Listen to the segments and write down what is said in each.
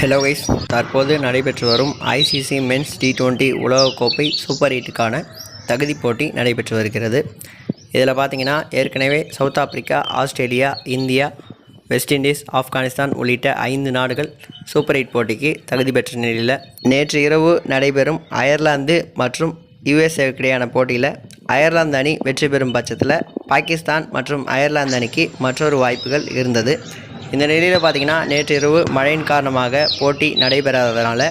Hello guys, தற்போது நடைபெற்று வரும் ஐசிசி மென்ஸ் T20 உலகக்கோப்பை சூப்பர் 8க்கான தகுதி போட்டி நடைபெற்று வருகிறது. இதில் பார்த்தீங்கன்னா ஏற்கனவே south Africa, Australia, India, west Indies, Afghanistan உள்ளிட்ட 5 நாடுகள் சூப்பர் 8 போட்டிக்கு தகுதி பெற்ற நிலையில் நேற்று இரவு நடைபெறும் அயர்லாந்து மற்றும் யுஎஸ்ஏவுக்கு இடையான போட்டியில் அயர்லாந்து அணி வெற்றி பெறும் பட்சத்தில் பாகிஸ்தான் மற்றும் அயர்லாந்து அணிக்கு மற்றொரு வாய்ப்புகள் இருந்தது. இந்த நிலையில் பார்த்திங்கன்னா நேற்று இரவு மழையின் காரணமாக போட்டி நடைபெறாததனால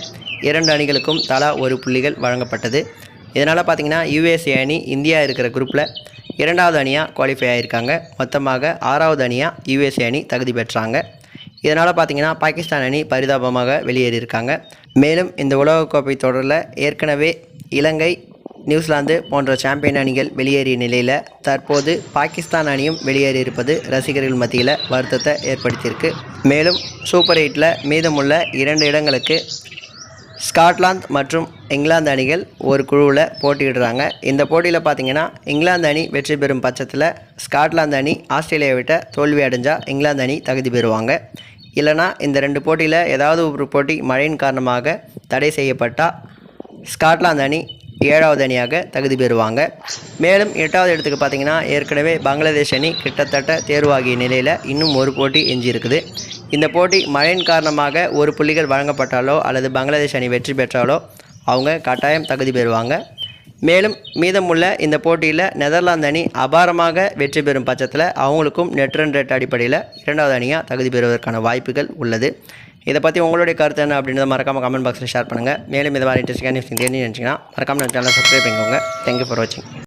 2 அணிகளுக்கும் தலா 1 புள்ளிகள் வழங்கப்பட்டது. இதனால் பார்த்திங்கன்னா யுஎஸ்ஏ அணி இந்தியா இருக்கிற குரூப்பில் 2வது அணியாக குவாலிஃபை ஆகியிருக்காங்க. மொத்தமாக 6வது அணியாக யுஎஸ்ஏ அணி தகுதி பெற்றாங்க. இதனால் பார்த்திங்கன்னா பாகிஸ்தான் அணி பரிதாபமாக வெளியேறியிருக்காங்க. மேலும் இந்த உலகக்கோப்பை தொடரில் ஏற்கனவே இலங்கை, நியூசிலாந்து போன்ற சாம்பியன் அணிகள் வெளியேறிய நிலையில் தற்போது பாகிஸ்தான் அணியும் வெளியேறியிருப்பது ரசிகர்கள் மத்தியில் வருத்தத்தை ஏற்படுத்தியிருக்கு. மேலும் சூப்பர் 8ல் மீதமுள்ள 2 இடங்களுக்கு ஸ்காட்லாந்து மற்றும் இங்கிலாந்து அணிகள் ஒரு குழுவில் போட்டியிடுறாங்க. இந்த போட்டியில் பார்த்திங்கன்னா இங்கிலாந்து அணி வெற்றி பெறும் பட்சத்தில் ஸ்காட்லாந்து அணி ஆஸ்திரேலியாவை விட்ட தோல்வி அடைஞ்சால் இங்கிலாந்து அணி தகுதி பெறுவாங்க. இல்லைனா இந்த 2 போட்டியில் ஏதாவது ஒரு போட்டி மழையின் காரணமாக தடை செய்யப்பட்டால் ஸ்காட்லாந்து அணி 7வது அணியாக தகுதி பெறுவாங்க. மேலும் 8வது இடத்துக்கு பார்த்திங்கன்னா ஏற்கனவே பங்களாதேஷ் அணி கிட்டத்தட்ட தேர்வாகிய நிலையில் இன்னும் ஒரு போட்டி எஞ்சியிருக்குது. இந்த போட்டி மழையின் காரணமாக 1 புள்ளிகள் வழங்கப்பட்டாலோ அல்லது பங்களாதேஷ் அணி வெற்றி பெற்றாலோ அவங்க கட்டாயம் தகுதி பெறுவாங்க. மேலும் மீதமுள்ள இந்த போட்டியில் நெதர்லாந்து அணி அபாரமாக வெற்றி பெறும் பட்சத்தில் அவங்களுக்கும் நெட் ரன் ரேட் அடிப்படையில் 2வது அணியாக தகுதி பெறுவதற்கான வாய்ப்புகள் உள்ளது. இதை பற்றி உங்களுடைய கருத்து என்ன அப்படின்றத மறக்காமல் கமெண்ட் பாக்ஸில் ஷேர் பண்ணுங்கள். மேலும் இது மாதிரி இன்ட்ரெஸ்டிங்கான நியூஸ் தெரிஞ்சு நினச்சிங்கன்னா மறக்காமல் நம்ம சேனலை சப்ஸ்கிரைப் பண்ணிக்கோங்க. தேங்க்யூ ஃபார் வாட்சிங்.